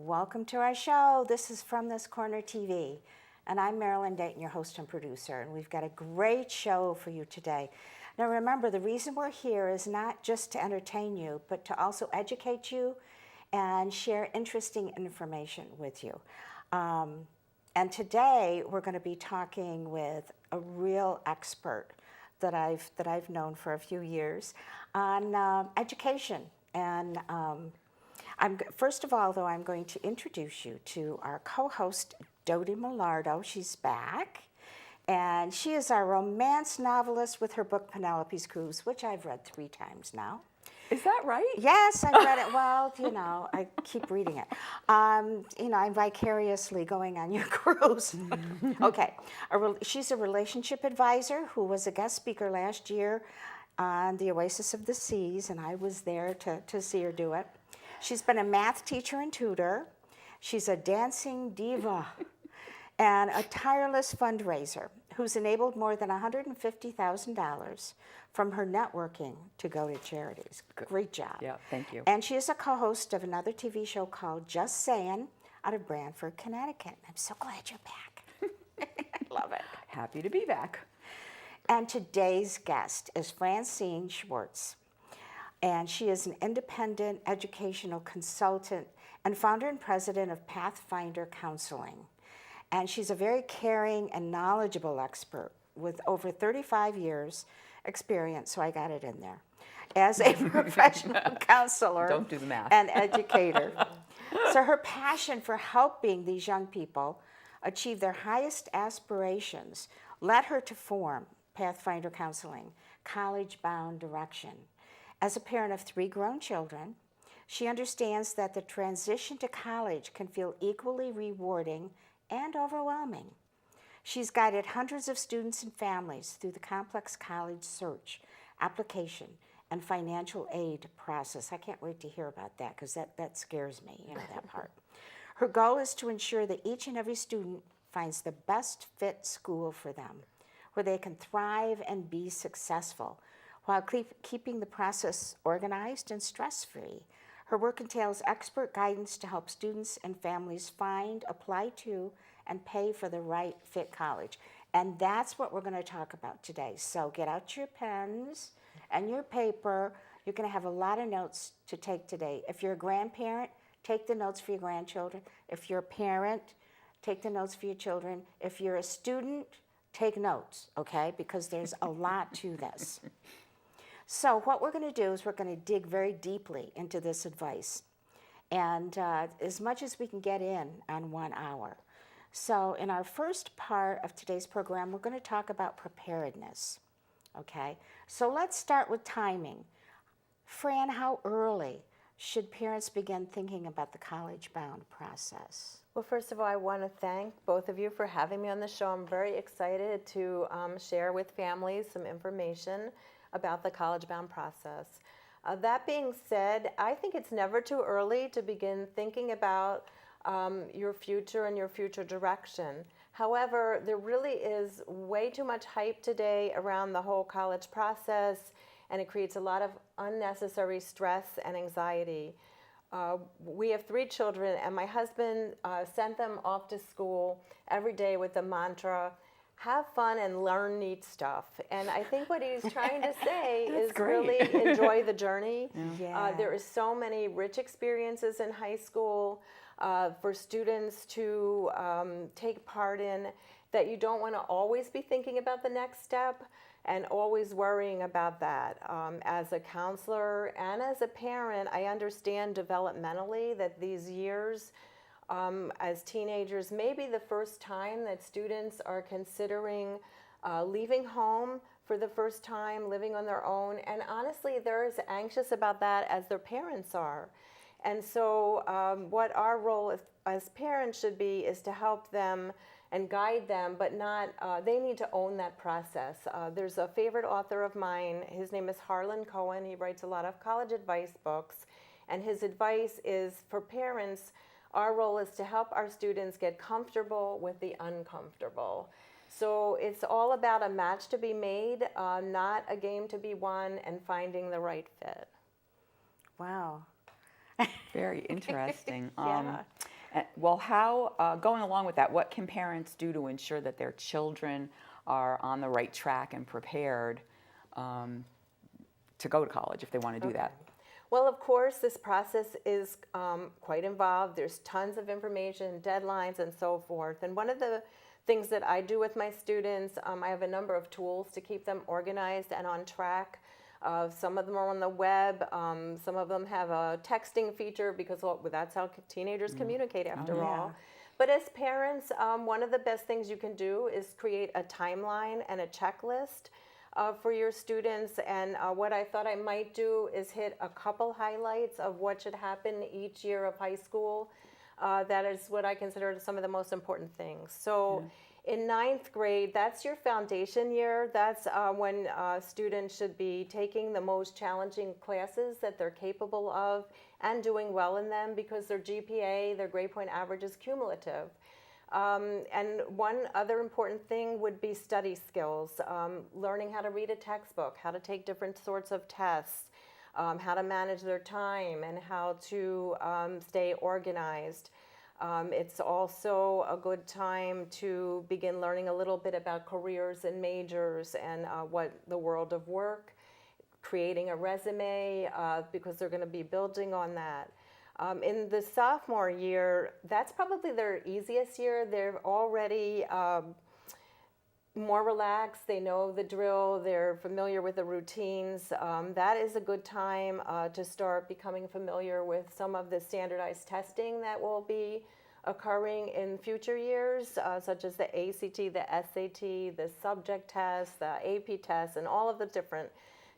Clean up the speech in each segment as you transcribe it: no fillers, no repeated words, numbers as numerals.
Welcome to our show. This is From This Corner TV, and I'm Marilyn, Dayton, your host and producer, and we've got a great show for you today. Now remember, the reason we're here is not just to entertain you, but to also educate you and share interesting information with you. And today we're going to be talking with a real expert that I've known for a few years on education. And first of all, though, I'm going to introduce you to our co-host, Dodie Milardo. She's back. And she is our romance novelist with her book, Penelope's Cruise, which I've read 3 times now. Is that right? Yes, I've read it. Well, I keep reading it. I'm vicariously going on your cruise. Okay. She's a relationship advisor who was a guest speaker last year on the Oasis of the Seas, and I was there to see her do it. She's been a math teacher and tutor. She's a dancing diva and a tireless fundraiser who's enabled more than $150,000 from her networking to go to charities. Great job. Yeah, thank you. And she is a co-host of another TV show called Just Saying out of Branford, Connecticut. I'm so glad you're back. I love it. Happy to be back. And today's guest is Francine Schwartz. And she is an independent educational consultant and founder and president of Pathfinder Counseling. And she's a very caring and knowledgeable expert with over 35 years experience, so I got it in there, as a professional counselor. Don't do the math. And educator. So her passion for helping these young people achieve their highest aspirations led her to form Pathfinder Counseling, College-Bound Direction. As a parent of 3 grown children, she understands that the transition to college can feel equally rewarding and overwhelming. She's guided hundreds of students and families through the complex college search, application, and financial aid process. I can't wait to hear about that because that scares me, that part. Her goal is to ensure that each and every student finds the best fit school for them, where they can thrive and be successful, while keeping the process organized and stress-free. Her work entails expert guidance to help students and families find, apply to, and pay for the right fit college. And that's what we're going to talk about today. So get out your pens and your paper. You're going to have a lot of notes to take today. If you're a grandparent, take the notes for your grandchildren. If you're a parent, take the notes for your children. If you're a student, take notes, okay? Because there's a lot to this. So what we're going to do is we're going to dig very deeply into this advice, and as much as we can get in on 1 hour. So in our first part of today's program, we're going to talk about preparedness, okay? So let's start with timing. Fran, how early should parents begin thinking about the college-bound process? Well, first of all, I want to thank both of you for having me on the show. I'm very excited to share with families some information about the college-bound process. That being said, I think it's never too early to begin thinking about your future and your future direction. However, there really is way too much hype today around the whole college process, and it creates a lot of unnecessary stress and anxiety. We have 3 children, and my husband sent them off to school every day with the mantra, have fun and learn neat stuff. And I think what he's trying to say is really enjoy the journey. Yeah. There is so many rich experiences in high school for students to take part in that you don't want to always be thinking about the next step and always worrying about that. As a counselor and as a parent, I understand developmentally that these years as teenagers may be the first time that students are considering leaving home for the first time, living on their own, and honestly, they're as anxious about that as their parents are. And so what our role as parents should be is to help them and guide them, but not, they need to own that process. There's a favorite author of mine, his name is Harlan Cohen. He writes a lot of college advice books, and his advice is for parents, our role is to help our students get comfortable with the uncomfortable. So it's all about a match to be made, not a game to be won, and finding the right fit. Wow. Very interesting. Yeah. Well, how, going along with that, what can parents do to ensure that their children are on the right track and prepared to go to college if they want to do that? Well, of course, this process is quite involved. There's tons of information, deadlines, and so forth. And one of the things that I do with my students, I have a number of tools to keep them organized and on track. Some of them are on the web. Some of them have a texting feature because that's how teenagers communicate after all. But as parents, one of the best things you can do is create a timeline and a checklist for your students. And what I thought I might do is hit a couple highlights of what should happen each year of high school. That is what I consider some of the most important things. So in ninth grade, that's your foundation year. That's when students should be taking the most challenging classes that they're capable of and doing well in them because their GPA, their grade point average, is cumulative. And one other important thing would be study skills, learning how to read a textbook, how to take different sorts of tests, how to manage their time, and how to stay organized. It's also a good time to begin learning a little bit about careers and majors and what the world of work, creating a resume because they're going to be building on that. In the sophomore year, that's probably their easiest year. They're already more relaxed. They know the drill. They're familiar with the routines. That is a good time to start becoming familiar with some of the standardized testing that will be occurring in future years, such as the ACT, the SAT, the subject test, the AP test, and all of the different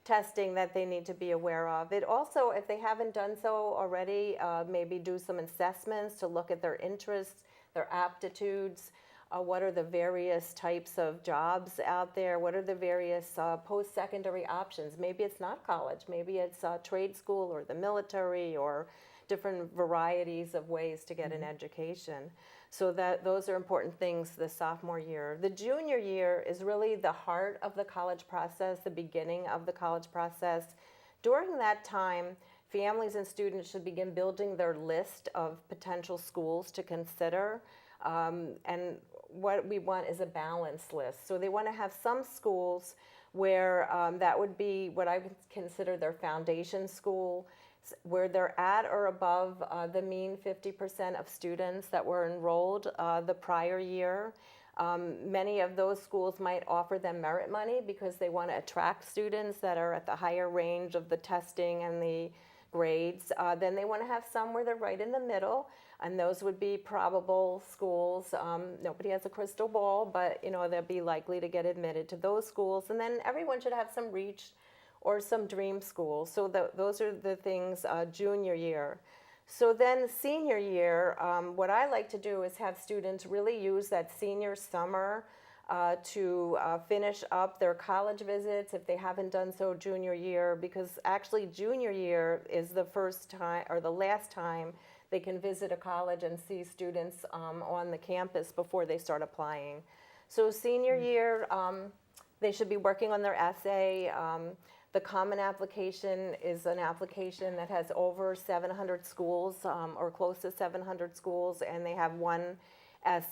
testing that they need to be aware of. It also, if they haven't done so already, maybe do some assessments to look at their interests, their aptitudes, what are the various types of jobs out there, what are the various post-secondary options. Maybe it's not college, maybe it's trade school or the military or different varieties of ways to get an education. So that those are important things the sophomore year. The junior year is really the heart of the college process, the beginning of the college process. During that time, families and students should begin building their list of potential schools to consider. And what we want is a balanced list. So they want to have some schools where that would be what I would consider their foundation school, where they're at or above the mean 50% of students that were enrolled the prior year. Many of those schools might offer them merit money because they want to attract students that are at the higher range of the testing and the grades. Then they want to have some where they're right in the middle, and those would be probable schools. Nobody has a crystal ball, but they'll be likely to get admitted to those schools. And then everyone should have some reach or some dream schools. So those are the things junior year. So then senior year, what I like to do is have students really use that senior summer to finish up their college visits if they haven't done so junior year, because actually junior year is the first time or the last time they can visit a college and see students on the campus before they start applying. So senior year, they should be working on their essay. The Common Application is an application that has over 700 schools or close to 700 schools, and they have one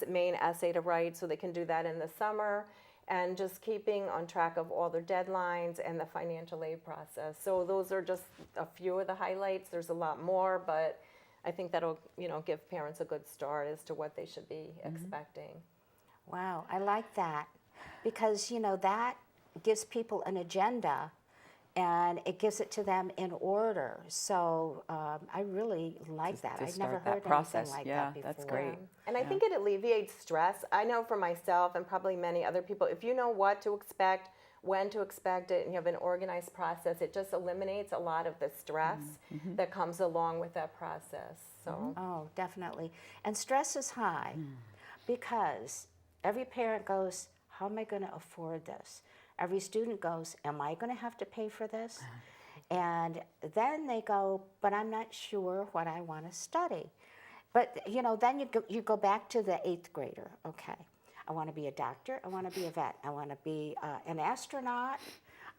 main essay to write, so they can do that in the summer, and just keeping on track of all their deadlines and the financial aid process. So those are just a few of the highlights. There's a lot more, but I think that'll give parents a good start as to what they should be expecting. Wow, I like that because that gives people an agenda and it gives it to them in order. So I really like that. I've never heard anything like that before. That's great. And I think it alleviates stress. I know for myself and probably many other people, if you know what to expect, when to expect it, and you have an organized process, it just eliminates a lot of the stress that comes along with that process. So. Oh, definitely. And stress is high because every parent goes, how am I going to afford this? Every student goes, am I going to have to pay for this? And then they go, but I'm not sure what I want to study. But, then you go back to the 8th grader. Okay, I want to be a doctor. I want to be a vet. I want to be an astronaut.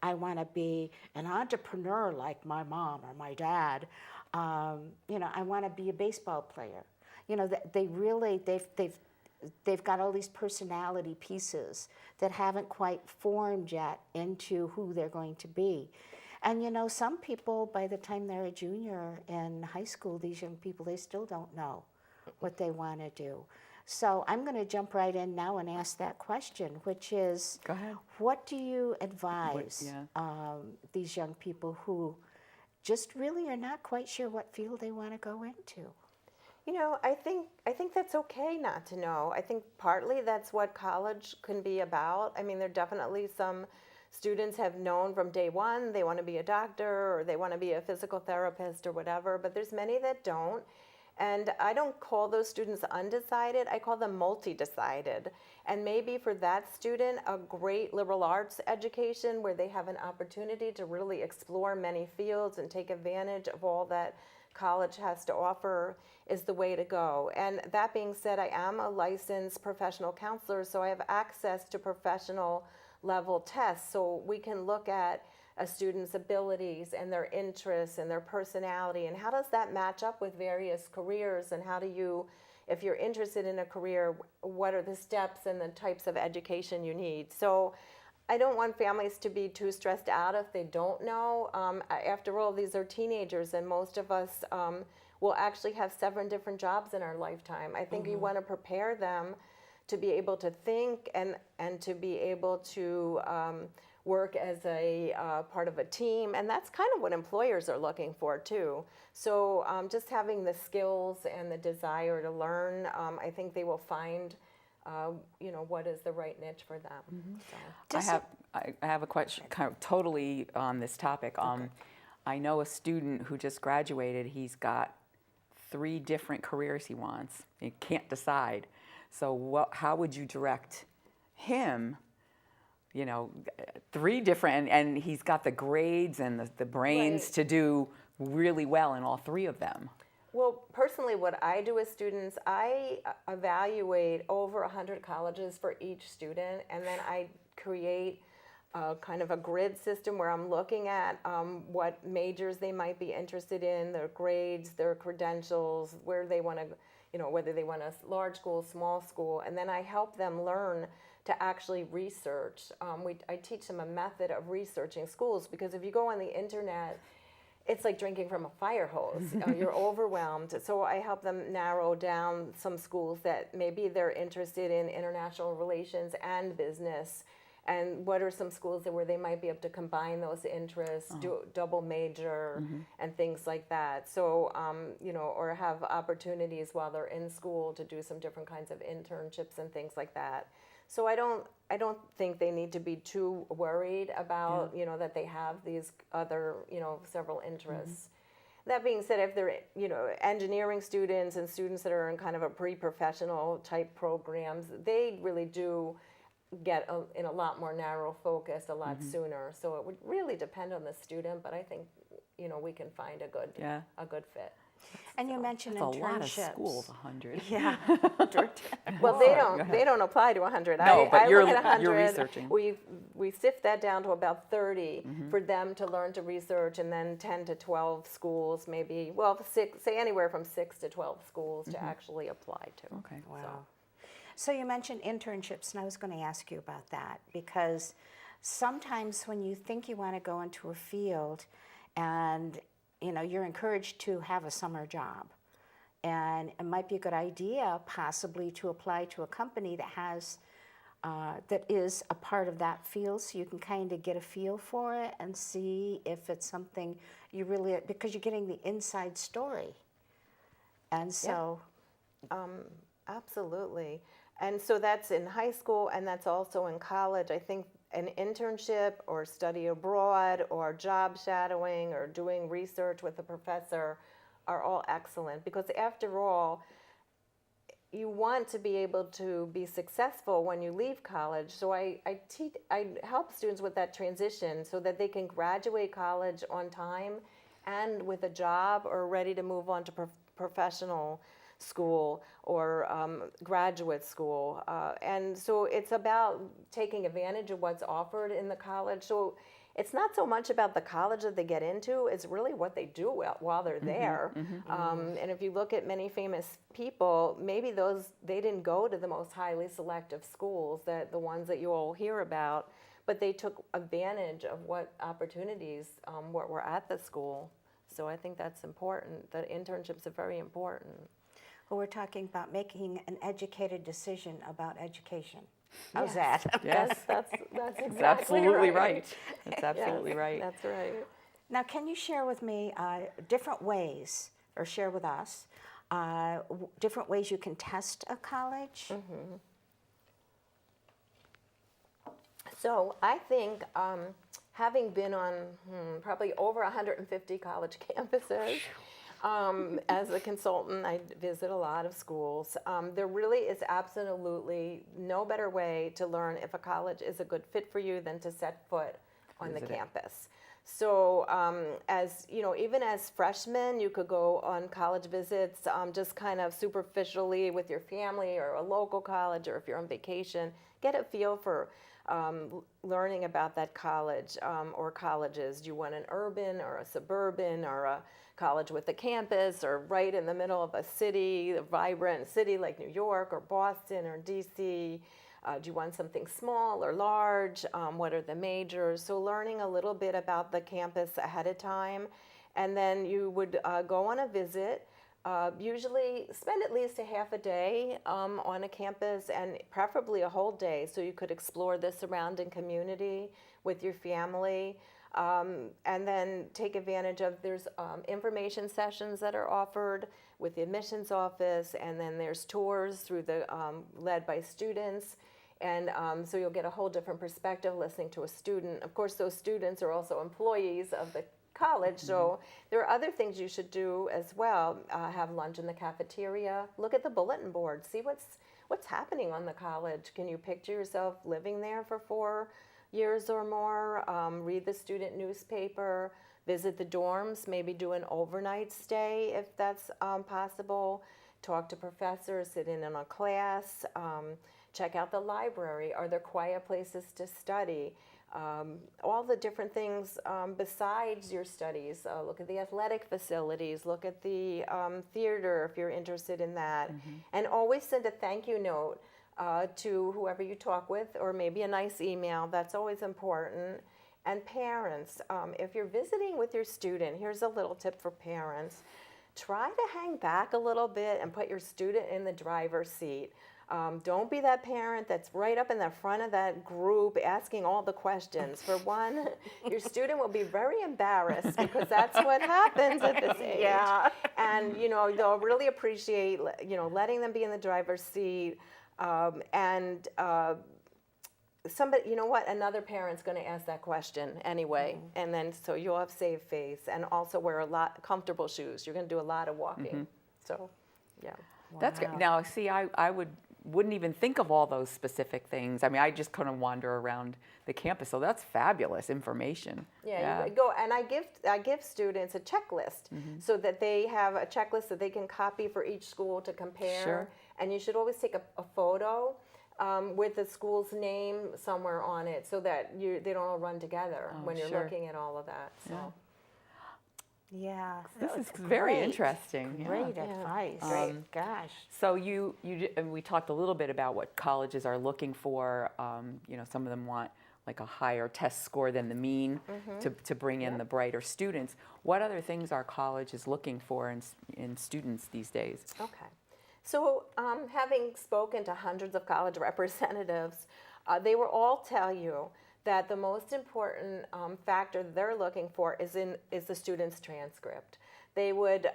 I want to be an entrepreneur like my mom or my dad. I want to be a baseball player. you know, they really, they've got all these personality pieces that haven't quite formed yet into who they're going to be. And you know, some people, by the time they're a junior in high school, these young people, they still don't know what they want to do. So I'm going to jump right in now and ask that question, which is, Go ahead. what do you advise these young people who just really are not quite sure what field they want to go into? You know, I think that's okay not to know. I think partly that's what college can be about. I mean, there definitely some students have known from day one they want to be a doctor or they want to be a physical therapist or whatever, but there's many that don't. And I don't call those students undecided, I call them multi-decided. And maybe for that student, a great liberal arts education where they have an opportunity to really explore many fields and take advantage of all that college has to offer is the way to go. And that being said, I am a licensed professional counselor, so I have access to professional level tests. So we can look at a student's abilities and their interests and their personality, and how does that match up with various careers, and how do you, if you're interested in a career, what are the steps and the types of education you need. So I don't want families to be too stressed out if they don't know. After all, these are teenagers, and most of us will actually have 7 different jobs in our lifetime. I think you want to prepare them to be able to think and to be able to work as a part of a team, and that's kind of what employers are looking for too. So just having the skills and the desire to learn, I think they will find you know, what is the right niche for them. So. I have a question kind of totally on this topic. I know a student who just graduated. He's got 3 different careers he wants. He can't decide. So how would you direct him? You know, 3 different, and he's got the grades and the brains to do really well in all 3 of them. Well, personally, what I do with students, I evaluate over 100 colleges for each student, and then I create kind of a grid system where I'm looking at what majors they might be interested in, their grades, their credentials, where they want to, you know, whether they want a large school, small school, and then I help them learn to actually research. I teach them a method of researching schools, because if you go on the internet, it's like drinking from a fire hose. You're overwhelmed. So I help them narrow down some schools that maybe they're interested in international relations and business, and what are some schools where they might be able to combine those interests, do double major, and things like that. So, you know, or have opportunities while they're in school to do some different kinds of internships and things like that. So I don't think they need to be too worried about, you know, that they have these other, you know, several interests. That being said, if they're, you know, engineering students and students that are in kind of a pre-professional type programs, they really do get in a lot more narrow focus a lot sooner. So it would really depend on the student, but I think, you know, we can find a good fit. And you mentioned That's internships. a lot of schools, 100. Yeah. Well, they don't apply to 100. No, but I you're- look at 100. you're researching. We sift that down to about 30 for them to learn to research, and then 10 to 12 schools, maybe, well, say anywhere from 6 to 12 schools to actually apply to. Okay. Wow. So you mentioned internships, and I was going to ask you about that, because sometimes when you think you want to go into a field, and you know, you're encouraged to have a summer job, and it might be a good idea possibly to apply to a company that has that is a part of that field, so you can kind of get a feel for it and see if it's something you really, because you're getting the inside story. And so Absolutely. And so that's in high school, and that's also in college. I think an internship or study abroad or job shadowing or doing research with a professor are all excellent, because after all, you want to be able to be successful when you leave college. So I help students with that transition so that they can graduate college on time and with a job or ready to move on to professional school or graduate school. And so it's about taking advantage of what's offered in the college. So it's not so much about the college that they get into, it's really what they do while they're there. And if you look at many famous people, maybe they didn't go to the most highly selective schools, that the ones that you all hear about, but they took advantage of what opportunities were at the school. So I think that's important. The internships are very important. Well, we're talking about making an educated decision about education. How's that? Yes. That's exactly It's absolutely right. right. It's absolutely Yes, right. That's right. Now, can you share with me different ways, or share with us, different ways you can test a college? So I think having been on probably over 150 college campuses, as a consultant, I visit a lot of schools. There really is absolutely no better way to learn if a college is a good fit for you than to set foot on the campus. So as you know, even as freshmen, you could go on college visits just kind of superficially with your family or a local college, or if you're on vacation, get a feel for learning about that college or colleges. Do you want an urban or a suburban or a college with a campus, or right in the middle of a city, a vibrant city like New York or Boston or DC? Do you want something small or large? What are the majors? So learning a little bit about the campus ahead of time. And then you would go on a visit, usually spend at least a half a day on a campus, and preferably a whole day, so you could explore the surrounding community with your family. And then take advantage of, there's information sessions that are offered with the admissions office, and then there's tours through the led by students. And so you'll get a whole different perspective listening to a student. Of course, those students are also employees of the college, so there are other things you should do as well. Have lunch in the cafeteria, look at the bulletin board, see what's happening on the college. Can you picture yourself living there for 4 years or more? Read the student newspaper, visit the dorms, maybe do an overnight stay if that's possible, talk to professors, sit in on a class, check out the library. Are there quiet places to study? All the different things besides your studies. Look at the athletic facilities, look at the theater if you're interested in that. And always send a thank you note to whoever you talk with, or maybe a nice email. That's always important. And parents, if you're visiting with your student, here's a little tip for parents. Try to hang back a little bit and put your student in the driver's seat. Don't be that parent that's right up in the front of that group asking all the questions. For one, your student will be very embarrassed, because that's what happens at this age. Yeah. And they'll really appreciate letting them be in the driver's seat. And somebody, another parent's going to ask that question anyway, and then so you'll have saved face, and also wear a lot comfortable shoes. You're going to do a lot of walking, so yeah. That's good. Now, see, I wouldn't even think of all those specific things. I mean, I just kind of wander around the campus, so that's fabulous information. Yeah. You go, and I give students a checklist so that they have a checklist that they can copy for each school to compare. Sure. And you should always take a photo with the school's name somewhere on it, so that they don't all run together when you're looking at all of that. So. Yeah. This is very interesting. Great advice. Great. Gosh. So and we talked a little bit about what colleges are looking for. Some of them want like a higher test score than the mean to bring in the brighter students. What other things are colleges looking for in students these days? Okay. So having spoken to hundreds of college representatives, they will all tell you that the most important factor they're looking for is the student's transcript. They would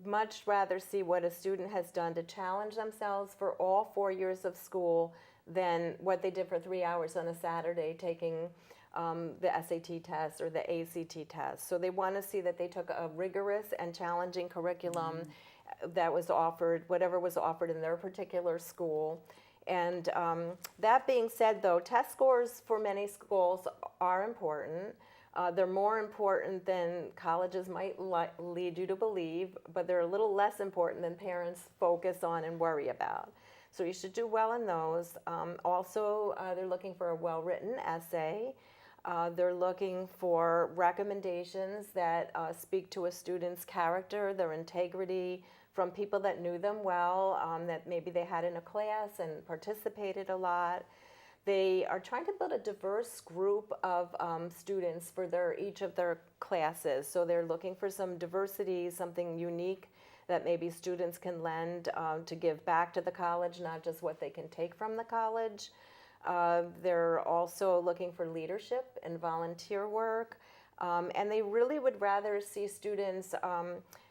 much rather see what a student has done to challenge themselves for all 4 years of school than what they did for 3 hours on a Saturday taking the SAT test or the ACT test. So they want to see that they took a rigorous and challenging curriculum that was offered, whatever was offered in their particular school. And that being said, though, test scores for many schools are important. They're more important than colleges might lead you to believe, but they're a little less important than parents focus on and worry about. So you should do well in those. Also, they're looking for a well-written essay. They're looking for recommendations that speak to a student's character, their integrity, from people that knew them well, that maybe they had in a class and participated a lot. They are trying to build a diverse group of students for each of their classes. So they're looking for some diversity, something unique that maybe students can lend to give back to the college, not just what they can take from the college. They're also looking for leadership and volunteer work. And they really would rather see students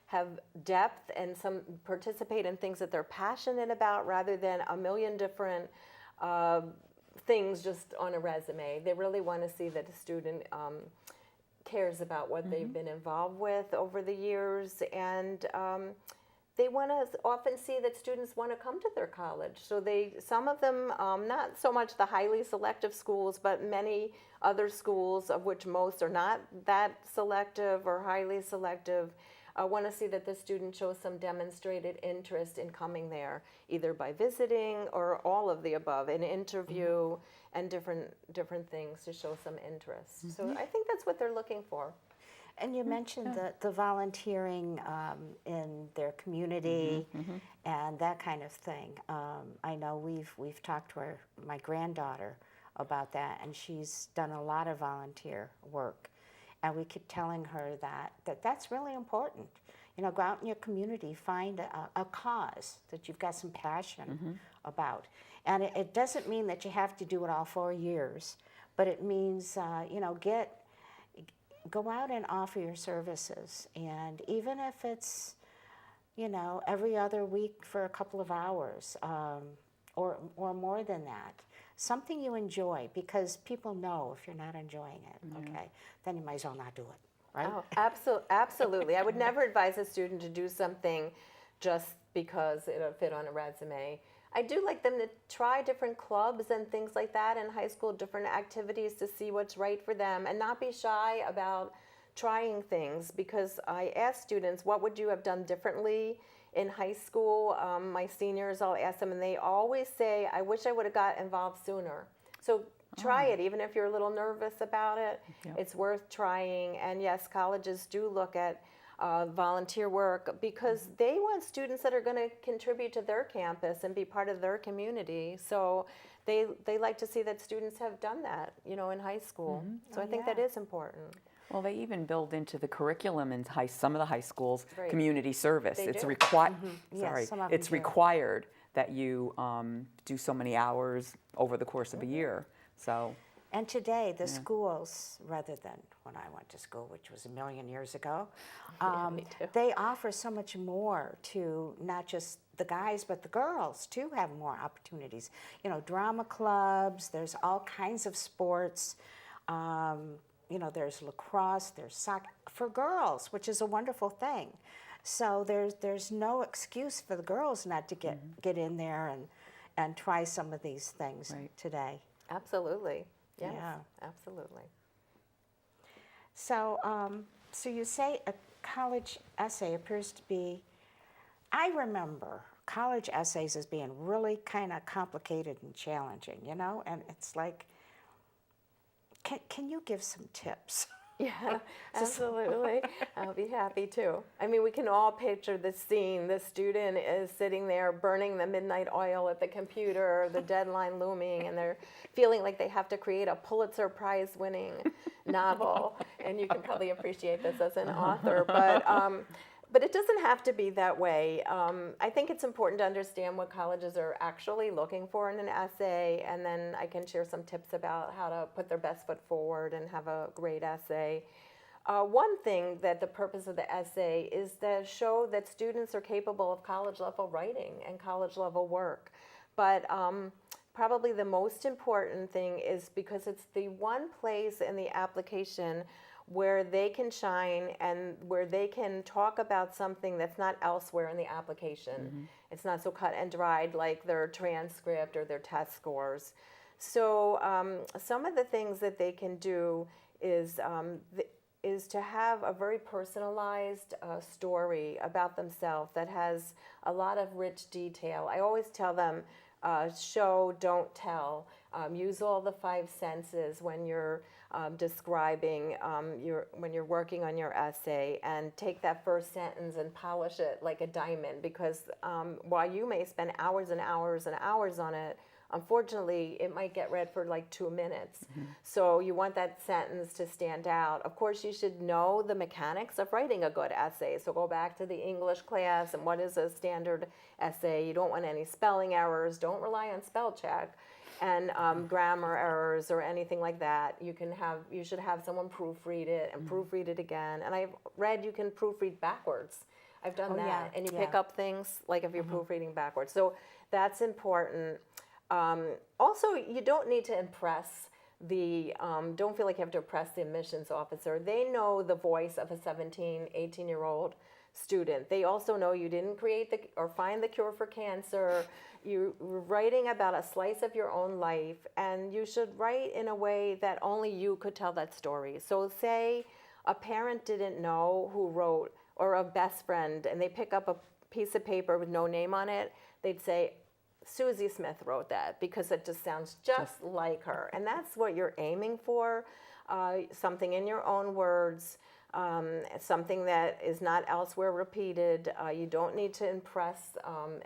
have depth and participate in things that they're passionate about rather than a million different things just on a resume. They really want to see that a student cares about what they've been involved with over the years, and they want to often see that students want to come to their college. So some of them, not so much the highly selective schools, but many other schools, of which most are not that selective or highly selective, want to see that the student shows some demonstrated interest in coming there, either by visiting or all of the above, an interview and different things to show some interest. So I think that's what they're looking for. And you mentioned the volunteering in their community and that kind of thing. I know we've talked to my granddaughter about that, and she's done a lot of volunteer work. And we keep telling her that's really important. You know, go out in your community, find a cause that you've got some passion about. And it doesn't mean that you have to do it all 4 years, but it means, go out and offer your services. And even if it's, every other week for a couple of hours or more than that, something you enjoy, because people know if you're not enjoying it, okay, then you might as well not do it, right? Oh, absolutely. I would never advise a student to do something just because it'll fit on a resume. I do like them to try different clubs and things like that in high school, different activities to see what's right for them, and not be shy about trying things, because I ask students, what would you have done differently in high school? My seniors, I'll ask them, and they always say, I wish I would have got involved sooner. So try it, even if you're a little nervous about it. Yep. It's worth trying. And yes, colleges do look at volunteer work because they want students that are going to contribute to their campus and be part of their community. So they like to see that students have done that, in high school. So I think that is important. Well, they even build into the curriculum in some of the high schools Right. community service. They It's do. required. Yes, some of them It's do. required that you do so many hours over the course of a year. So. And today, the schools, rather than when I went to school, which was a million years ago, Me too. they offer so much more to not just the guys, but the girls too have more opportunities. Drama clubs, there's all kinds of sports. There's lacrosse, there's soccer for girls, which is a wonderful thing. So there's no excuse for the girls not to get in there and try some of these things today. Absolutely. Yes, Yeah. absolutely. So, so you say a college essay appears to be, I remember college essays as being really kind of complicated and challenging, and it's like, can you give some tips? Yeah, absolutely. I'll be happy to. I mean, we can all picture the scene. The student is sitting there burning the midnight oil at the computer, the deadline looming, and they're feeling like they have to create a Pulitzer Prize winning novel. And you can probably appreciate this as an author, but it doesn't have to be that way. I think it's important to understand what colleges are actually looking for in an essay, and then I can share some tips about how to put their best foot forward and have a great essay. One thing that the purpose of the essay is to show that students are capable of college-level writing and college-level work. But probably the most important thing is because it's the one place in the application where they can shine and where they can talk about something that's not elsewhere in the application. It's not so cut and dried like their transcript or their test scores. So some of the things that they can do is is to have a very personalized story about themselves that has a lot of rich detail. I always tell them, show, don't tell. Use all the five senses when you're describing when you're working on your essay, and take that first sentence and polish it like a diamond, because while you may spend hours and hours and hours on it, unfortunately, it might get read for like 2 minutes. So you want that sentence to stand out. Of course, you should know the mechanics of writing a good essay. So go back to the English class and what is a standard essay. You don't want any spelling errors. Don't rely on spell check and grammar errors or anything like that. You should have someone proofread it and proofread it again. And I've read you can proofread backwards. I've done that. yeah, And you yeah. pick up things like if you're proofreading backwards. So that's important. Also, you don't need to impress don't feel like you have to impress the admissions officer. They know the voice of a 17, 18-year-old student. They also know you didn't create or find the cure for cancer. You're writing about a slice of your own life, and you should write in a way that only you could tell that story. So say a parent didn't know who wrote, or a best friend, and they pick up a piece of paper with no name on it, they'd say, Susie Smith wrote that, because it just sounds just like her. And that's what you're aiming for, something in your own words, something that is not elsewhere repeated. You don't need to impress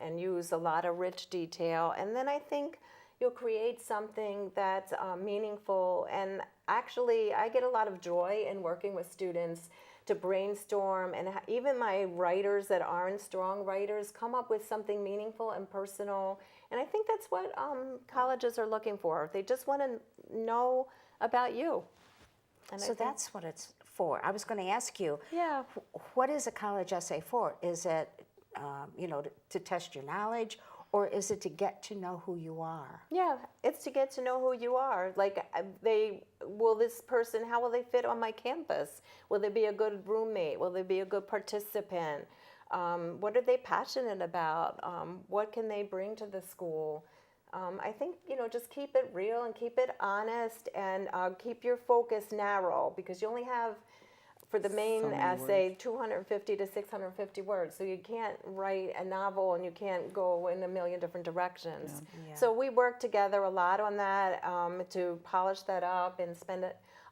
and use a lot of rich detail. And then I think you'll create something that's meaningful. And actually, I get a lot of joy in working with students to brainstorm, and even my writers that aren't strong writers come up with something meaningful and personal. And I think that's what colleges are looking for. They just want to know about you. And So that's what it's for. I was going to ask you, Yeah. what is a college essay for? Is it, to test your knowledge, or is it to get to know who you are? Yeah, it's to get to know who you are. Like, how will they fit on my campus? Will they be a good roommate? Will they be a good participant? What are they passionate about? What can they bring to the school? I think, just keep it real and keep it honest, and keep your focus narrow, because you only have, for the main So many essay, 250 to 650 words. So you can't write a novel and you can't go in a million different directions. Yeah. So we work together a lot on that, to polish that up and spend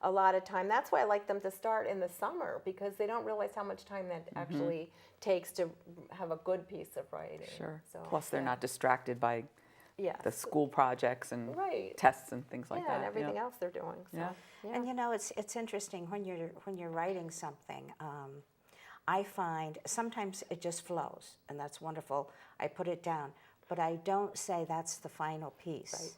a lot of time. That's why I like them to start in the summer, because they don't realize how much time that actually takes to have a good piece of writing. Sure. So, Plus, they're yeah. not distracted by Yes. the school projects and Right. tests and things like Yeah, that. and everything else they're doing. So, Yeah. yeah. And it's interesting when you're writing something. I find sometimes it just flows, and that's wonderful. I put it down, but I don't say that's the final piece,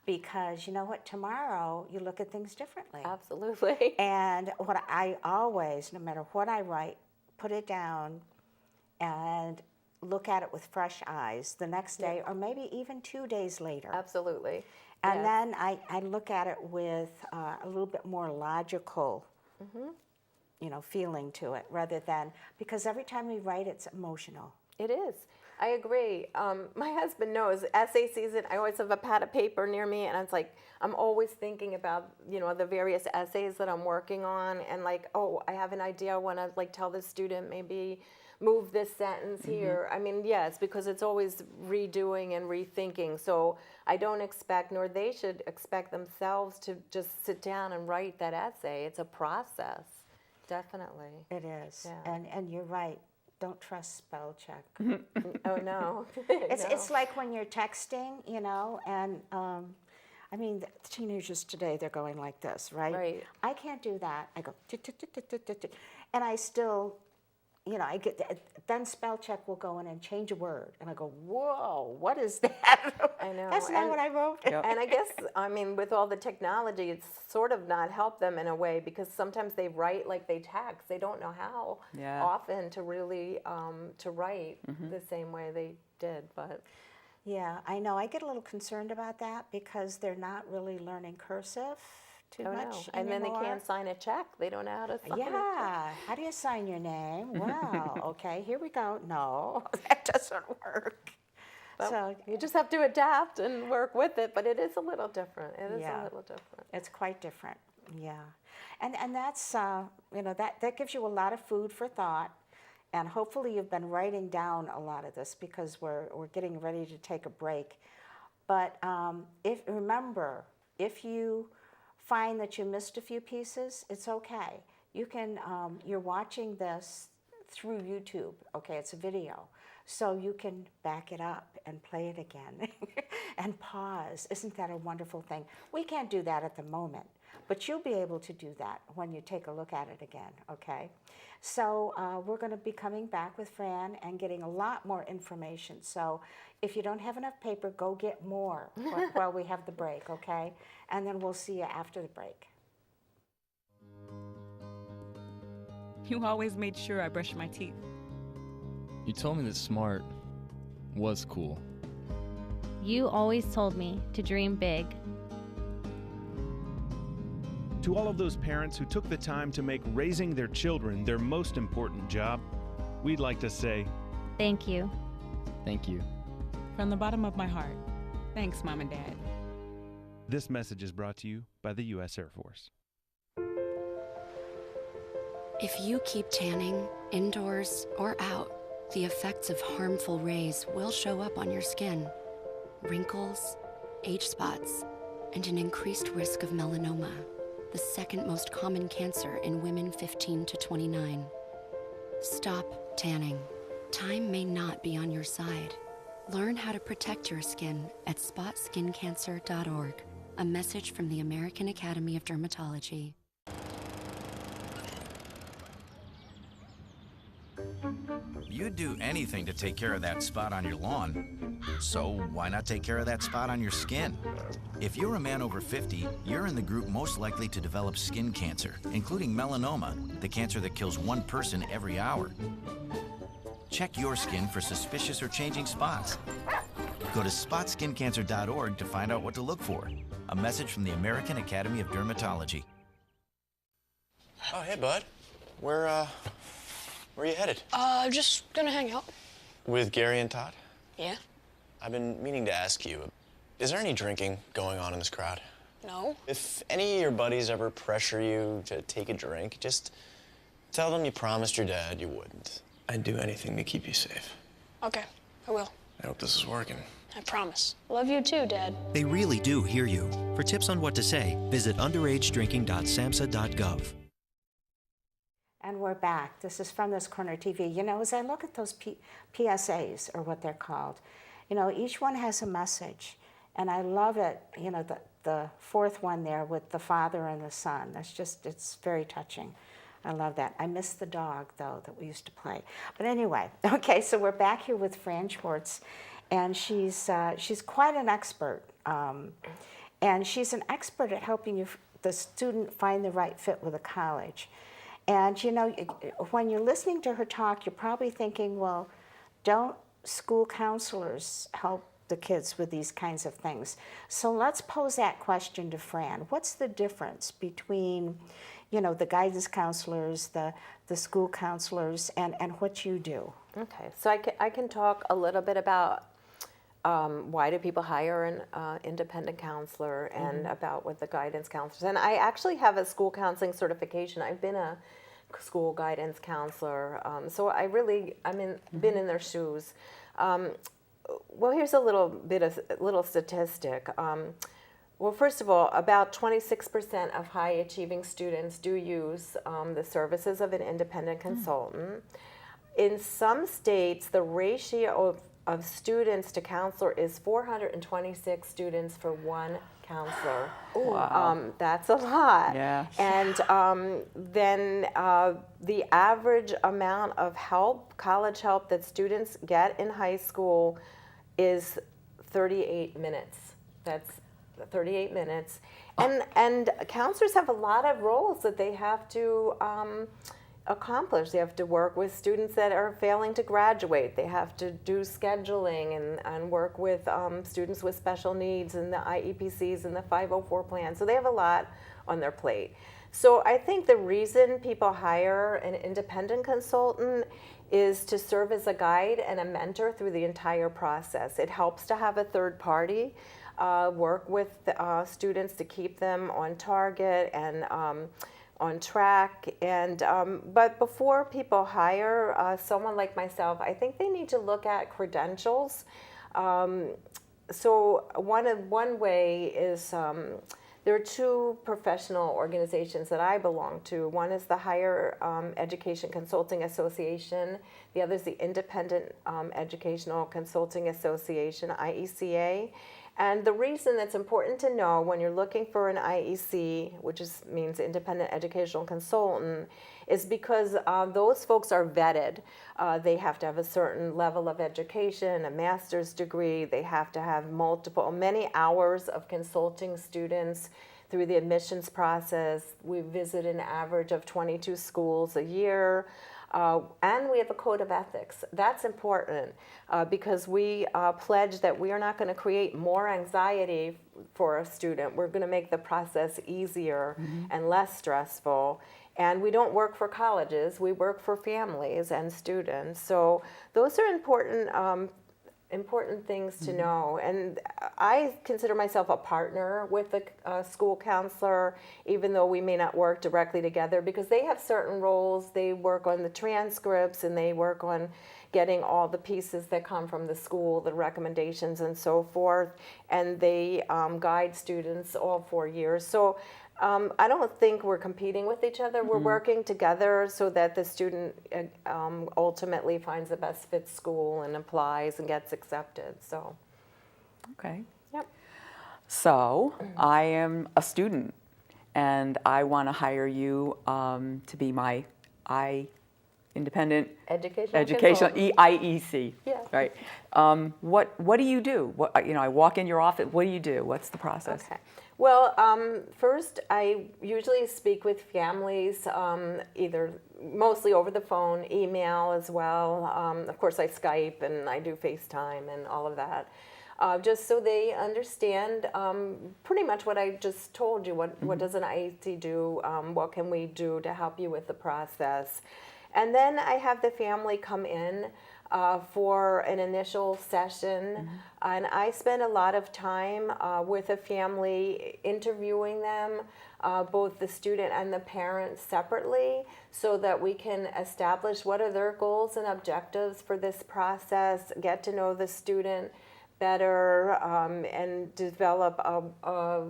because you know what? Tomorrow you look at things differently. Absolutely. And what I always, no matter what I write, put it down and look at it with fresh eyes the next day, or maybe even 2 days later. Absolutely. And Yes. then I look at it with a little bit more logical, feeling to it, rather than, because every time we write, it's emotional. It is. I agree. My husband knows essay season. I always have a pad of paper near me, and it's like I'm always thinking about the various essays that I'm working on, and like, oh, I have an idea. I want to like tell the student maybe move this sentence here. I mean, yes, because it's always redoing and rethinking. So I don't expect, nor they should expect themselves to just sit down and write that essay. It's a process, definitely. It is. Yeah. And you're right. Don't trust spell check. Oh no. It's like when you're texting, and I mean, the teenagers today, they're going like this, right? Right. I can't do that. I go, and I still, I get, then spell check will go in and change a word. And I go, whoa, what is that? I know. That's not what I wrote. Yep. And I guess, with all the technology, it's sort of not helped them in a way, because sometimes they write like they text. They don't know how often to really to write the same way they did. But Yeah, I know. I get a little concerned about that, because they're not really learning cursive too much and then they anymore. can't sign a check. They don't know how to sign a check. Yeah, how do you sign your name? Well, okay, here we go. No, that doesn't work. Well, So you just have to adapt and work with it, but it is a little different. It is Yeah. a little different. it's quite different, yeah. And that's, that gives you a lot of food for thought. And hopefully you've been writing down a lot of this because we're getting ready to take a break. But remember, if you find that you missed a few pieces, it's okay. You can, you're watching this through YouTube, okay, it's a video. So you can back it up and play it again and pause. Isn't that a wonderful thing? We can't do that at the moment, but you'll be able to do that when you take a look at it again, okay? So we're going to be coming back with Fran and getting a lot more information. So if you don't have enough paper, go get more while we have the break, okay? And then we'll see you after the break. You always made sure I brushed my teeth. You told me that smart was cool. You always told me to dream big. To all of those parents who took the time to make raising their children their most important job, we'd like to say, Thank you. Thank you. From the bottom of my heart, thanks, Mom and Dad. This message is brought to you by the U.S. Air Force. If you keep tanning, indoors or out, the effects of harmful rays will show up on your skin. Wrinkles, age spots, and an increased risk of melanoma, the second most common cancer in women 15 to 29. Stop tanning. Time may not be on your side. Learn how to protect your skin at spotskincancer.org. A message from the American Academy of Dermatology. You'd do anything to take care of that spot on your lawn. So why not take care of that spot on your skin? If you're a man over 50, you're in the group most likely to develop skin cancer, including melanoma, the cancer that kills one person every hour. Check your skin for suspicious or changing spots. Go to spotskincancer.org to find out what to look for. A message from the American Academy of Dermatology. Oh, hey, bud. Where are you headed? Just gonna hang out. With Gary and Todd? Yeah? I've been meaning to ask you, is there any drinking going on in this crowd? No. If any of your buddies ever pressure you to take a drink, just tell them you promised your dad you wouldn't. I'd do anything to keep you safe. Okay, I will. I hope this is working. I promise. Love you too, Dad. They really do hear you. For tips on what to say, visit underagedrinking.samhsa.gov. And we're back. This is From This Corner TV. You know, as I look at those PSAs, or what they're called, you know, each one has a message. And I love it, you know, the fourth one there with the father and the son. That's just, it's very touching. I love that. I miss the dog, though, that we used to play. But anyway, okay, so we're back here with Fran Schwartz. And she's quite an expert. And she's an expert at helping the student find the right fit with a college. And, you know, when you're listening to her talk, you're probably thinking, well, don't school counselors help the kids with these kinds of things? So let's pose that question to Fran. What's the difference between, you know, the guidance counselors, the school counselors, and what you do? Okay, so I can talk a little bit about why do people hire an independent counselor, and about what the guidance counselors. And I actually have a school counseling certification. I've been a school guidance counselor, so been in their shoes. Well, here's a little statistic. Well, first of all, about 26% of high achieving students do use the services of an independent consultant. In some states, the ratio of students to counselor is 426 students for one counselor. Wow. That's a lot. Yeah. And then the average amount of help, college help, that students get in high school is 38 minutes. That's 38 minutes. And counselors have a lot of roles that they have to accomplish. They have to work with students that are failing to graduate. They have to do scheduling and work with students with special needs and the IEPCs and the 504 plan. So they have a lot on their plate. So I think the reason people hire an independent consultant is to serve as a guide and a mentor through the entire process. It helps to have a third party work with students to keep them on target and on track. And but before people hire someone like myself, I think they need to look at credentials. So one way is there are two professional organizations that I belong to. One is the Higher Education Consulting Association. The other is the Independent Educational Consulting Association, IECA. And the reason that's important to know when you're looking for an IEC, which means Independent Educational Consultant, is because those folks are vetted. They have to have a certain level of education, a master's degree. They have to have many hours of consulting students through the admissions process. We visit an average of 22 schools a year. And we have a code of ethics. That's important because we pledge that we are not going to create more anxiety for a student. We're going to make the process easier and less stressful. And we don't work for colleges. We work for families and students. So those are important things to know. And I consider myself a partner with the school counselor, even though we may not work directly together, because they have certain roles. They work on the transcripts and they work on getting all the pieces that come from the school, the recommendations and so forth, and they guide students all 4 years. So I don't think we're competing with each other. We're working together so that the student ultimately finds the best fit school and applies and gets accepted. So, okay. Yep. So I am a student, and I want to hire you to be my Independent Educational IEC. Yeah. Right. What do you do? I walk in your office. What do you do? What's the process? Okay. Well, first, I usually speak with families, either mostly over the phone, email as well. Of course, I Skype and I do FaceTime and all of that, just so they understand pretty much what I just told you. What does an IEC do? What can we do to help you with the process? And then I have the family come in for an initial session, and I spend a lot of time with a family interviewing them, both the student and the parent separately, so that we can establish what are their goals and objectives for this process, get to know the student better, and develop a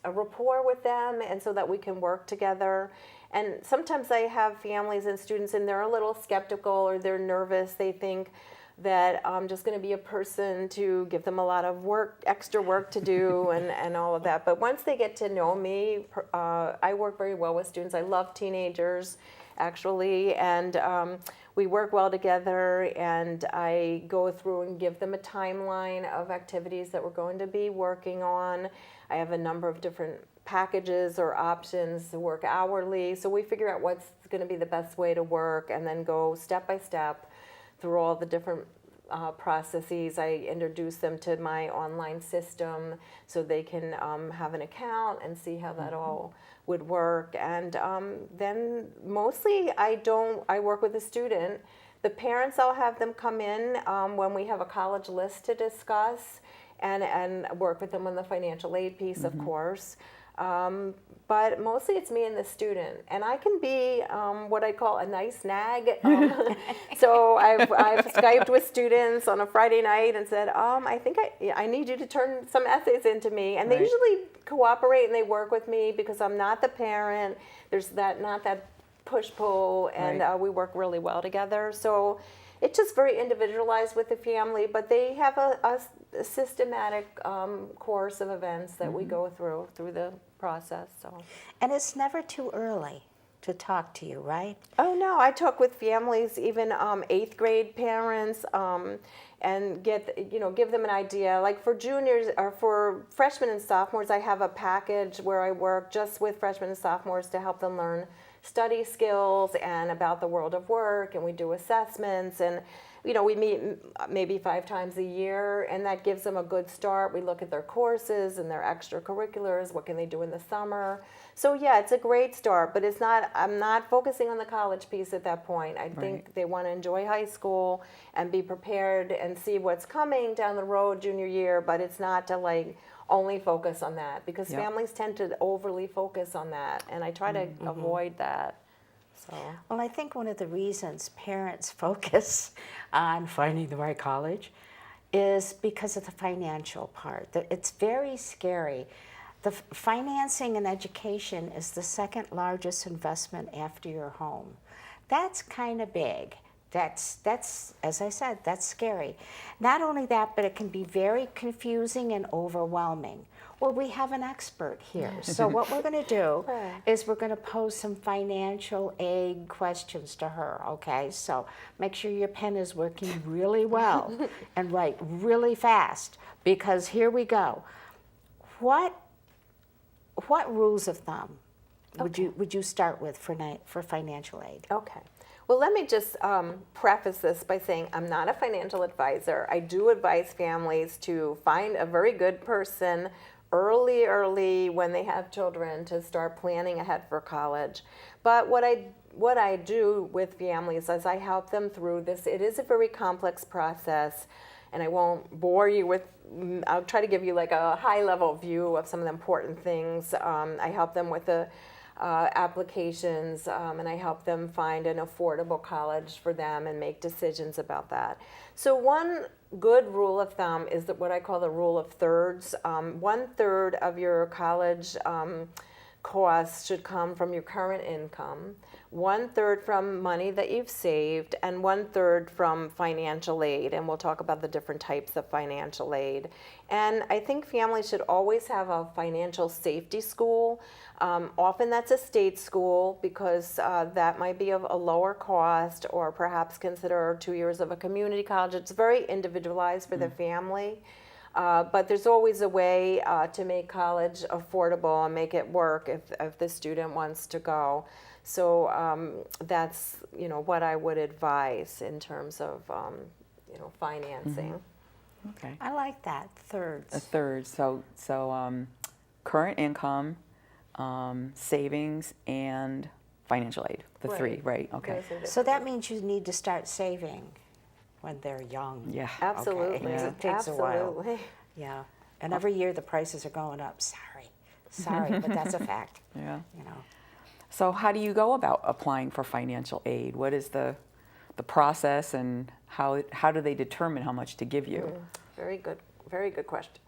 rapport with them, and so that we can work together. And sometimes I have families and students, and they're a little skeptical or they're nervous. They think that I'm just going to be a person to give them a lot of work, extra work to do, and all of that. But once they get to know me, I work very well with students. I love teenagers, actually, and we work well together, and I go through and give them a timeline of activities that we're going to be working on. I have a number of different packages or options to work hourly, so we figure out what's going to be the best way to work and then go step by step through all the different processes. I introduce them to my online system so they can have an account and see how that all would work. And then mostly I work with the student. The parents, I'll have them come in when we have a college list to discuss and work with them on the financial aid piece, of course. But mostly it's me and the student, and I can be what I call a nice nag. So I've Skyped with students on a Friday night and said, I think I need you to turn some essays into me, and they usually cooperate and they work with me because I'm not the parent. There's not that push-pull, and we work really well together. So it's just very individualized with the family, but they have a systematic course of events that we go through the process. So, and it's never too early to talk to you, right? Oh no, I talk with families, even 8th grade parents, and give them an idea. Like for juniors or for freshmen and sophomores, I have a package where I work just with freshmen and sophomores to help them learn study skills and about the world of work, and we do assessments, and we meet maybe 5 times a year, and that gives them a good start. We look at their courses and their extracurriculars, what can they do in the summer. So yeah, it's a great start, but I'm not focusing on the college piece at that point. I think they want to enjoy high school and be prepared and see what's coming down the road junior year, but it's not to only focus on that, because Yep. families tend to overly focus on that, and I try to avoid that. So. Well, I think one of the reasons parents focus on finding the right college is because of the financial part. It's very scary. The financing and education is the second largest investment after your home. That's kind of big. That's, as I said, that's scary. Not only that, but it can be very confusing and overwhelming. Well, we have an expert here. So what we're going to do is we're going to pose some financial aid questions to her, okay? So make sure your pen is working really well and write really fast, because here we go. What rules of thumb would you start with for financial aid? Okay. Well, let me just preface this by saying I'm not a financial advisor. I do advise families to find a very good person early when they have children to start planning ahead for college. But what I do with families is I help them through this. It is a very complex process, and I won't bore you with, I'll try to give you like a high-level view of some of the important things. I help them with the applications, and I help them find an affordable college for them and make decisions about that. So one good rule of thumb is that what I call the rule of thirds. 1/3 of your college costs should come from your current income, 1/3 from money that you've saved, and 1/3 from financial aid. And we'll talk about the different types of financial aid. And I think families should always have a financial safety school. Often that's a state school, because that might be of a lower cost, or perhaps consider 2 years of a community college. It's very individualized for the family. But there's always a way to make college affordable and make it work if the student wants to go. So that's what I would advise in terms of financing. Okay. I like that, thirds. A third. So current income, savings, and financial aid. The three, right? Okay. So that means you need to start saving when they're young. Yeah. Absolutely. Okay. 'Cause it takes a while. Yeah. And every year the prices are going up. Sorry, but that's a fact. Yeah. You know. So how do you go about applying for financial aid? What is the process, and how do they determine how much to give you? Very good question.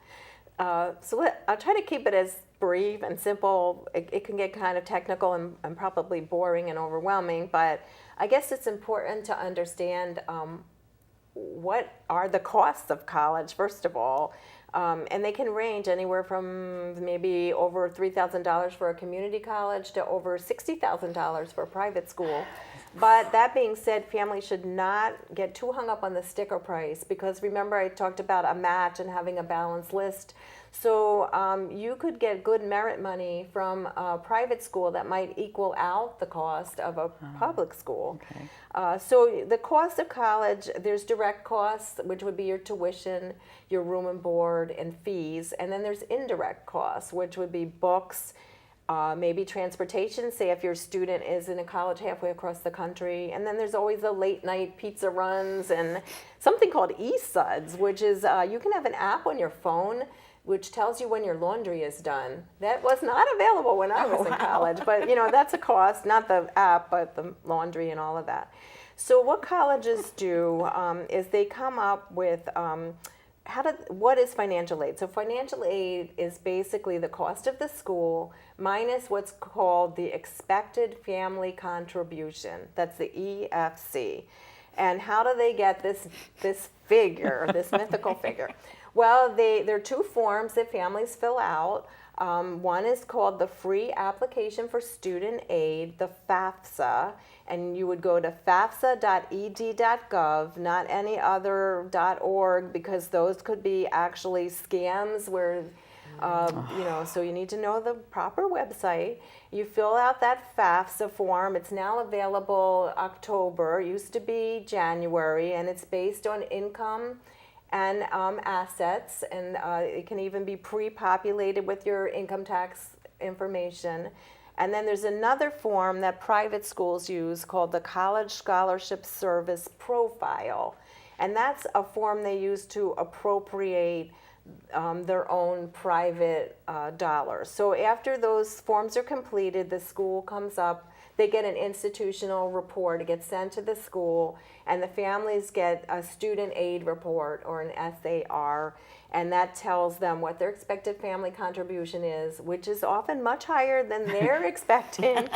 So I'll try to keep it as brief and simple. It can get kind of technical and probably boring and overwhelming, but I guess it's important to understand what are the costs of college, first of all. And they can range anywhere from maybe over $3,000 for a community college to over $60,000 for a private school. But that being said, families should not get too hung up on the sticker price, because remember I talked about a match and having a balanced list. So you could get good merit money from a private school that might equal out the cost of a public school. Okay. So the cost of college, there's direct costs, which would be your tuition, your room and board, and fees. And then there's indirect costs, which would be books, maybe transportation, say if your student is in a college halfway across the country. And then there's always the late night pizza runs and something called eSuds, which is you can have an app on your phone which tells you when your laundry is done. That was not available when I was in college, but that's a cost, not the app, but the laundry and all of that. So what colleges do is they come up with what is financial aid? So financial aid is basically the cost of the school minus what's called the expected family contribution. That's the EFC. And how do they get this figure, this mythical figure? Well, there are two forms that families fill out. One is called the Free Application for Student Aid, the FAFSA, and you would go to fafsa.ed.gov, not any other .org, because those could be actually scams where, so you need to know the proper website. You fill out that FAFSA form. It's now available October. It used to be January, and it's based on income and assets, and it can even be pre-populated with your income tax information. And then there's another form that private schools use called the College Scholarship Service Profile. And that's a form they use to appropriate their own private dollars. So after those forms are completed, the school comes up, they get an institutional report, it gets sent to the school, and the families get a student aid report or an SAR, and that tells them what their expected family contribution is, which is often much higher than they're expecting,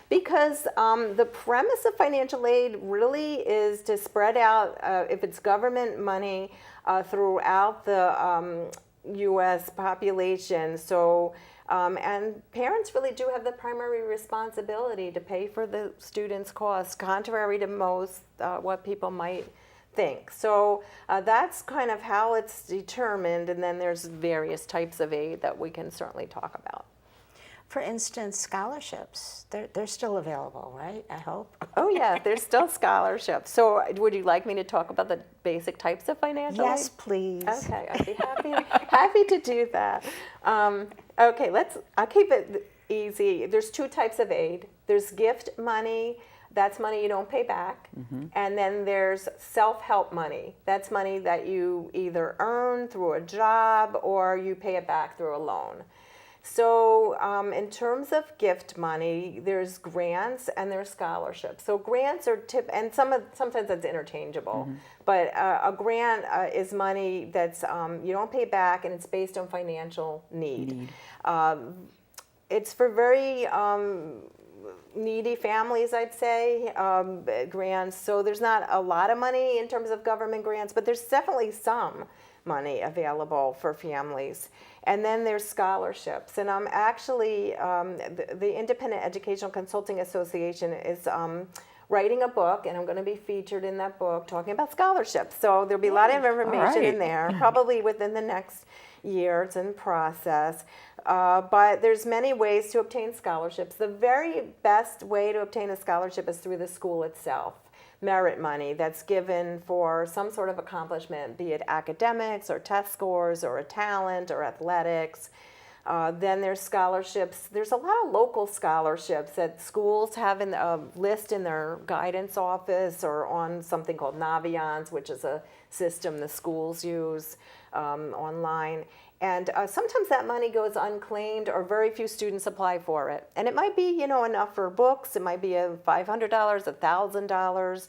because the premise of financial aid really is to spread out, if it's government money, throughout the U.S. population. So, and parents really do have the primary responsibility to pay for the students' costs, contrary to most what people might think. So that's kind of how it's determined, and then there's various types of aid that we can certainly talk about. For instance, scholarships, they're still available, right? I hope. Oh yeah, there's still scholarships. So would you like me to talk about the basic types of financial aid? Yes, please. Okay, I'd be happy to do that. Okay, I'll keep it easy. There's two types of aid. There's gift money. That's money you don't pay back. And then there's self-help money. That's money that you either earn through a job or you pay it back through a loan. So in terms of gift money, there's grants and there's scholarships. So grants are and sometimes it's interchangeable, but a grant is money that's you don't pay back, and it's based on financial need. It's for very needy families, I'd say, grants. So there's not a lot of money in terms of government grants, but there's definitely some money available for families. And then there's scholarships. And I'm actually, the Independent Educational Consulting Association is writing a book, and I'm going to be featured in that book talking about scholarships. So there'll be a lot of information in there, probably within the next year. It's in process. But there's many ways to obtain scholarships. The very best way to obtain a scholarship is through the school itself. Merit money that's given for some sort of accomplishment, be it academics or test scores or a talent or athletics. Then there's scholarships. There's a lot of local scholarships that schools have in a list in their guidance office or on something called Naviance, which is a system the schools use online. And sometimes that money goes unclaimed, or very few students apply for it. And it might be, enough for books. It might be $500, $1,000.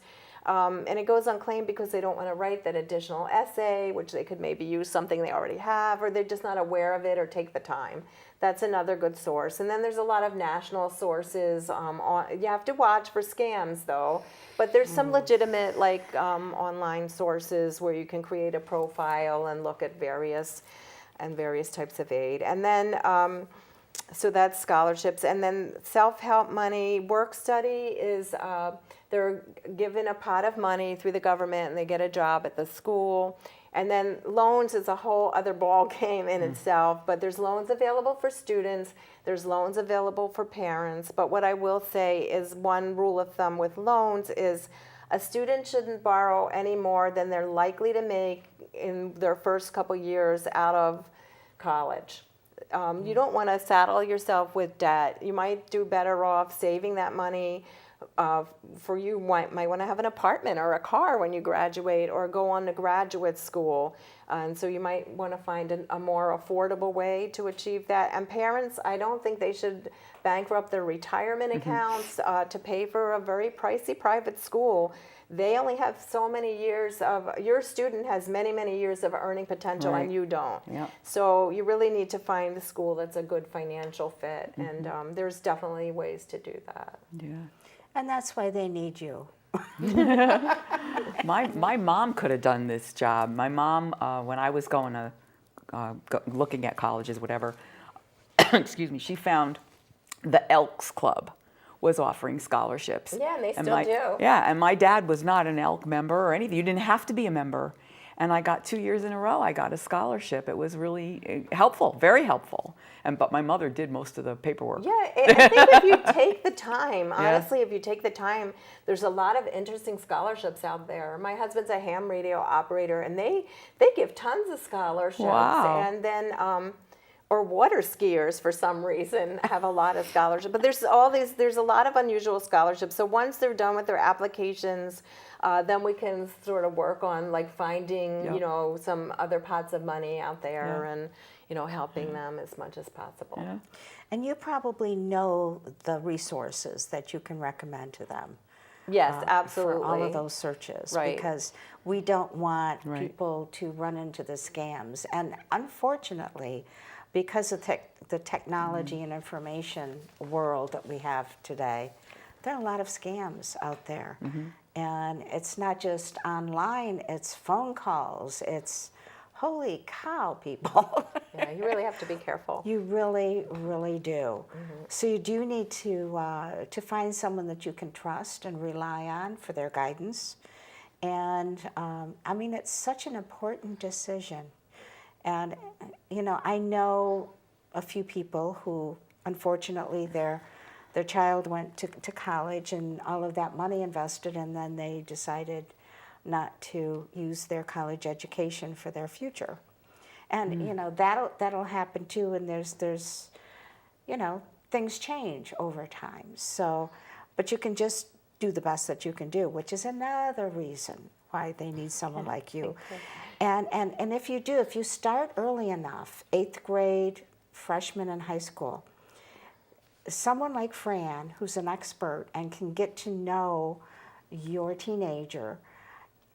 And it goes unclaimed because they don't want to write that additional essay, which they could maybe use something they already have, or they're just not aware of it or take the time. That's another good source. And then there's a lot of national sources. You have to watch for scams, though. But there's some legitimate, online sources where you can create a profile and look at various types of aid. And then, so that's scholarships. And then self-help money, work study is, they're given a pot of money through the government and they get a job at the school. And then loans is a whole other ball game in itself, but there's loans available for students, there's loans available for parents. But what I will say is one rule of thumb with loans is a student shouldn't borrow any more than they're likely to make in their first couple years out of college. You don't want to saddle yourself with debt. You might do better off saving that money. You might want to have an apartment or a car when you graduate or go on to graduate school. And so you might want to find a more affordable way to achieve that. And parents, I don't think they should bankrupt their retirement accounts to pay for a very pricey private school. They only have so many years your student has many, many years of earning potential and you don't. So you really need to find the school that's a good financial fit. And there's definitely ways to do that. And that's why they need you. My mom could have done this job. My mom, when I was going to, looking at colleges, whatever, excuse me, she found the Elks Club was offering scholarships. Yeah, and they still do. Yeah, and my dad was not an Elk member or anything. You didn't have to be a member. And I got 2 years in a row, I got a scholarship. It was really helpful, very helpful. But my mother did most of the paperwork. Yeah, I think if you take the time, honestly, if you take the time, there's a lot of interesting scholarships out there. My husband's a ham radio operator, and they give tons of scholarships. Wow. And then or water skiers for some reason have a lot of scholarships. But there's a lot of unusual scholarships. So once they're done with their applications, then we can sort of work on like finding, Yep. you know, some other pots of money out there Yeah. and, you know, helping them as much as possible. Yeah. And you probably know the resources that you can recommend to them. Yes, For absolutely. all of those searches, Right. because we don't want Right. people to run into the scams. And unfortunately, because of the technology and information world that we have today, there are a lot of scams out there. And it's not just online, it's phone calls, it's holy cow, people. Yeah, you really have to be careful. You really, really do. So you do need to find someone that you can trust and rely on for their guidance. And I mean, it's such an important decision. And you know, I know a few people who, unfortunately, their child went to college and all of that money invested, and then they decided not to use their college education for their future. And you know, that'll happen too, and there's you know, things change over time. So, but you can just do the best that you can do, which is another reason why they need someone like you. And if you start early enough, 8th grade, freshman in high school, someone like Fran, who's an expert and can get to know your teenager,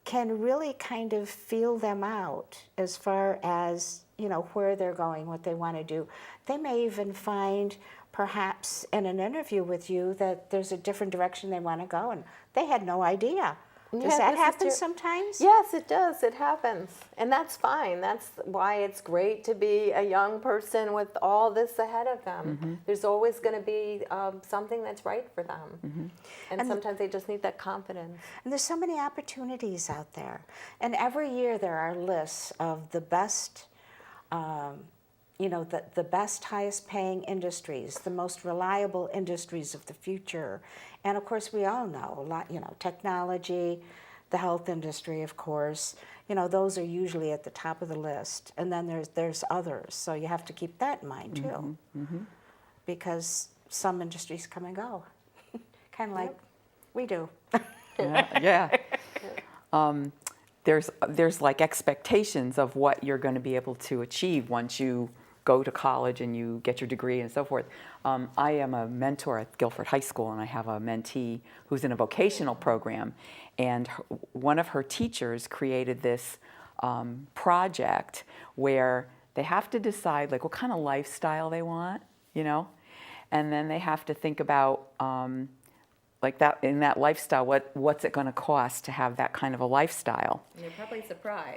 can really kind of feel them out as far as, you know, where they're going, what they want to do. They may even find, perhaps in an interview with you, that there's a different direction they want to go, and they had no idea. Does Yeah, that this is happen true. sometimes? Yes, it does. It happens. And that's fine. That's why it's great to be a young person with all this ahead of them. There's always going to be something that's right for them. And sometimes they just need that confidence. And there's so many opportunities out there. And every year there are lists of the best, you know, the best, highest paying industries, the most reliable industries of the future. And of course, we all know a lot, you know, technology, the health industry, of course, you know, those are usually at the top of the list. And then there's others. So you have to keep that in mind too. Because some industries come and go, kind of like we do. Yeah. There's like expectations of what you're going to be able to achieve once you go to college and you get your degree and so forth. I am a mentor at Guilford High School, and I have a mentee who's in a vocational program, and one of her teachers created this project where they have to decide like what kind of lifestyle they want, you know, and then they have to think about like that, in that lifestyle, what's it going to cost to have that kind of a lifestyle? You're probably surprised.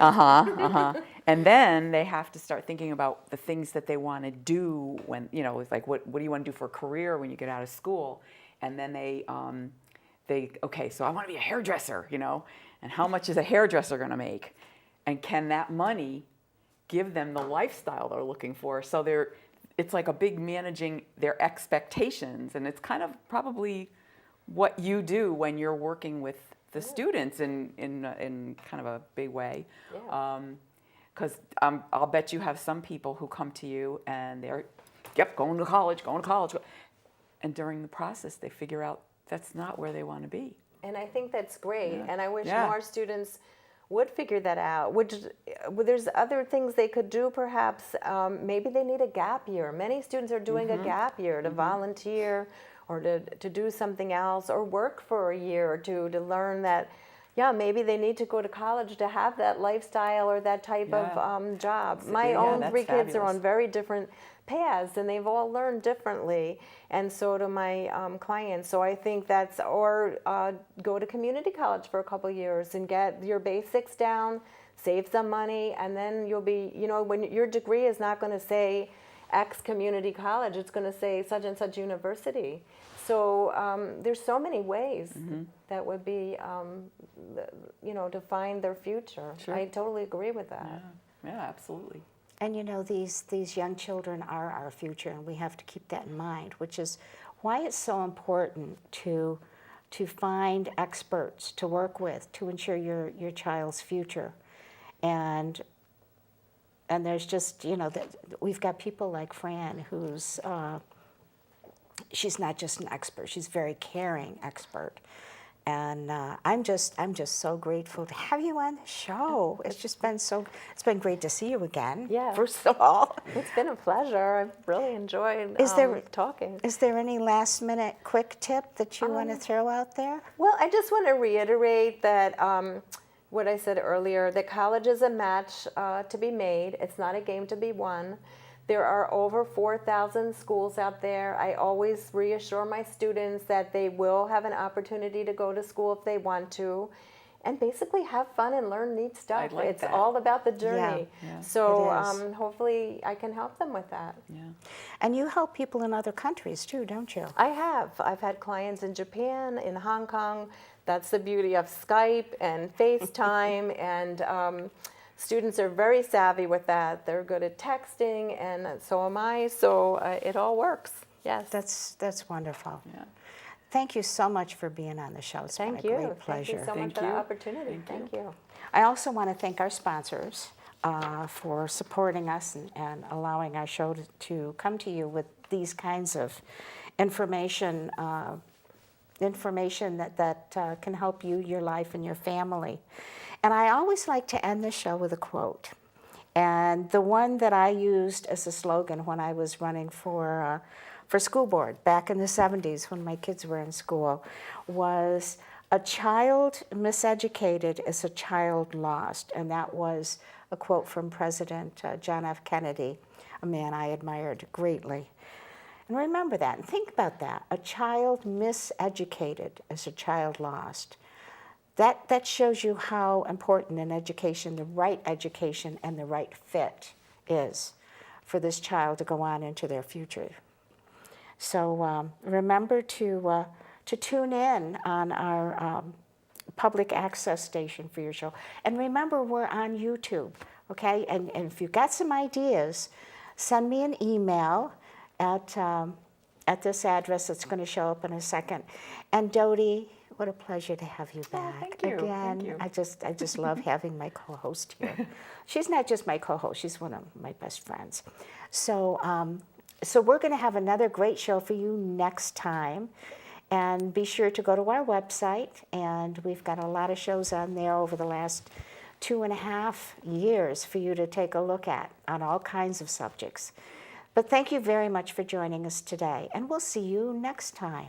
And then they have to start thinking about the things that they want to do when, you know, it's like what do you want to do for a career when you get out of school? And then they okay, so I want to be a hairdresser, you know, and how much is a hairdresser going to make? And can that money give them the lifestyle they're looking for? So it's like a big managing their expectations, and it's kind of probably what you do when you're working with the students in kind of a big way. Because I'll bet you have some people who come to you and they're, going to college. And during the process, they figure out that's not where they want to be. And I think that's great. Yeah. And I wish Yeah. more students would figure that out. There's other things they could do, perhaps. Maybe they need a gap year. Many students are doing a gap year to volunteer or to do something else, or work for a year or two to learn that, maybe they need to go to college to have that lifestyle or that type of job. My own that's 3 kids are fabulous. on very different paths, and they've all learned differently, and so do my clients. So I think that's, or go to community college for a couple years and get your basics down, save some money, and then you'll be, you know, when your degree is not going to say X community college, it's going to say such and such university. So there's so many ways that would be, you know, to find their future. Sure. I totally agree with that. Yeah, absolutely. And you know, these young children are our future, and we have to keep that in mind, which is why it's so important to find experts to work with to ensure your child's future. And And there's just, we've got people like Fran who's, she's not just an expert, she's a very caring expert. And I'm just so grateful to have you on the show. It's been great to see you again. Yeah. First of all, it's been a pleasure. I've really enjoyed talking. Is there any last minute quick tip that you want to throw out there? Well, I just want to reiterate that what I said earlier, that college is a match to be made. It's not a game to be won. There are over 4,000 schools out there. I always reassure my students that they will have an opportunity to go to school if they want to, and basically have fun and learn neat stuff. It's all about the journey. Yeah, so hopefully I can help them with that. Yeah. And you help people in other countries too, don't you? I have. I've had clients in Japan, in Hong Kong. That's the beauty of Skype and FaceTime, and students are very savvy with that. They're good at texting, and so am I. So it all works. Yes. That's wonderful. Yeah. Thank you so much for being on the show. It's been a great pleasure. Thank you so much for the opportunity. Thank you. I also want to thank our sponsors for supporting us and allowing our show to come to you with these kinds of information that can help you, your life, and your family. And I always like to end the show with a quote. And the one that I used as a slogan when I was running for school board back in the 70s when my kids were in school was, "A child miseducated is a child lost." And that was a quote from President John F. Kennedy, a man I admired greatly. And remember that and think about that. A child miseducated is a child lost. That shows you how important an education, the right education and the right fit is for this child to go on into their future. So remember to tune in on our public access station for your show. And remember, we're on YouTube, okay? And if you've got some ideas, send me an email at this address that's going to show up in a second. And Dodie, what a pleasure to have you back. Thank you. Again, Thank you. I just love having my co-host here. She's not just my co-host, she's one of my best friends. So we're going to have another great show for you next time. And be sure to go to our website, and we've got a lot of shows on there over the last 2.5 years for you to take a look at on all kinds of subjects. But thank you very much for joining us today, and we'll see you next time.